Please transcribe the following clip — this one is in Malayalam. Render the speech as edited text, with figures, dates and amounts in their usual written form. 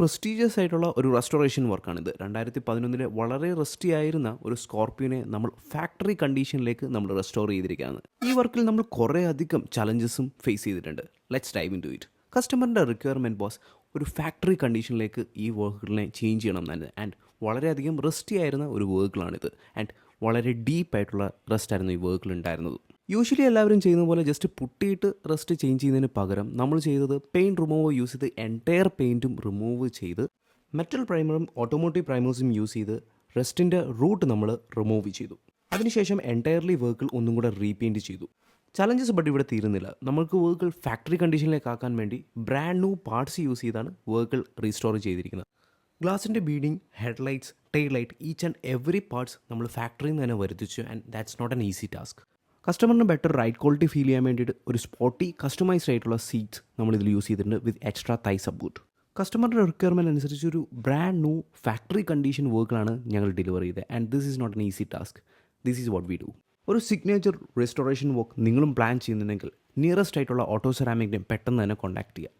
പ്രസ്റ്റീജിയസ് ആയിട്ടുള്ള ഒരു റെസ്റ്റോറേഷൻ വർക്കാണിത്. 2011 വളരെ റെസ്റ്റി ആയിരുന്ന ഒരു സ്കോർപ്പിയോനെ നമ്മൾ ഫാക്ടറി കണ്ടീഷനിലേക്ക് നമ്മൾ റെസ്റ്റോർ ചെയ്തിരിക്കുകയാണ്. ഈ വർക്കിൽ നമ്മൾ കുറേ അധികം ചലഞ്ചസും ഫേസ് ചെയ്തിട്ടുണ്ട്. Let's dive into it. കസ്റ്റമറിൻ്റെ റിക്വയർമെൻറ്റ് ബോസ് ഒരു ഫാക്ടറി കണ്ടീഷനിലേക്ക് ഈ വർക്കുകളെ ചേഞ്ച് ചെയ്യണം എന്നാണ്. ആൻഡ് വളരെയധികം റെസ്റ്റി ആയിരുന്ന ഒരു വർക്കുകളാണിത്. ആൻഡ് വളരെ ഡീപ്പായിട്ടുള്ള റെസ്റ്റ് ആയിരുന്നു ഈ വർക്കിൽ ഉണ്ടായിരുന്നത്. യൂഷ്വലി എല്ലാവരും ചെയ്യുന്ന പോലെ ജസ്റ്റ് പുട്ടിയിട്ട് റെസ്റ്റ് ചേഞ്ച് ചെയ്യുന്നതിന് പകരം നമ്മൾ ചെയ്തത് പെയിൻറ്റ് റിമൂവർ യൂസ് ചെയ്ത് എൻറ്റയർ പെയിൻറ്റും റിമൂവ് ചെയ്ത് മെറ്റൽ പ്രൈമറും ഓട്ടോമോട്ടീവ് പ്രൈമേഴ്സും യൂസ് ചെയ്ത് റെസ്റ്റിൻ്റെ റൂട്ട് നമ്മൾ റിമൂവ് ചെയ്തു. അതിനുശേഷം എൻറ്റയർലി വർക്കിൽ ഒന്നും കൂടെ റീപെയിൻറ്റ് ചെയ്തു. ചലഞ്ചസ് ബട്ട് ഇവിടെ തീരുന്നില്ല. നമ്മൾക്ക് വർക്കുകൾ ഫാക്ടറി കണ്ടീഷനിലേക്ക് ആക്കാൻ വേണ്ടി ബ്രാൻഡ് ന്യൂ പാർട്സ് യൂസ് ചെയ്താണ് വർക്കുകൾ റീസ്റ്റോർ ചെയ്തിരിക്കുന്നത്. ഗ്ലാസിൻ്റെ beading, headlights, tail light, each and every parts നമ്മൾ ഫാക്ടറിയിൽ നിന്ന് തന്നെ വരുത്തിച്ചു. And that's not an easy task. കസ്റ്റമറിന് ബെറ്റർ റൈഡ് ക്വാളിറ്റി ഫീൽ ചെയ്യാൻ വേണ്ടിയിട്ട് ഒരു സ്പോട്ടി കസ്റ്റമൈസ്ഡ് ആയിട്ടുള്ള സീറ്റ്സ് നമ്മളിതിൽ യൂസ് ചെയ്തിട്ടുണ്ട് വിത്ത് എക്സ്ട്രാ തൈ സപ്പോർട്ട്. കസ്റ്റമറിൻ്റെ റിക്വയർമെൻറ്റ് അനുസരിച്ച് ഒരു ബ്രാൻഡ് ന്യൂ ഫാക്ടറി കണ്ടീഷൻ വർക്കാണ് ഞങ്ങൾ ഡെലിവർ ചെയ്തത്. And this is not an easy task. This is what we do. ഒരു സിഗ്നേച്ചർ റെസ്റ്റോറേഷൻ വർക്ക് നിങ്ങളും പ്ലാൻ ചെയ്യുന്നുണ്ടെങ്കിൽ നിയറസ്റ്റ് ആയിട്ടുള്ള ഓട്ടോ സെറാമിക്കിനെ പെട്ടെന്ന് തന്നെ കോൺടാക്ട് ചെയ്യുക.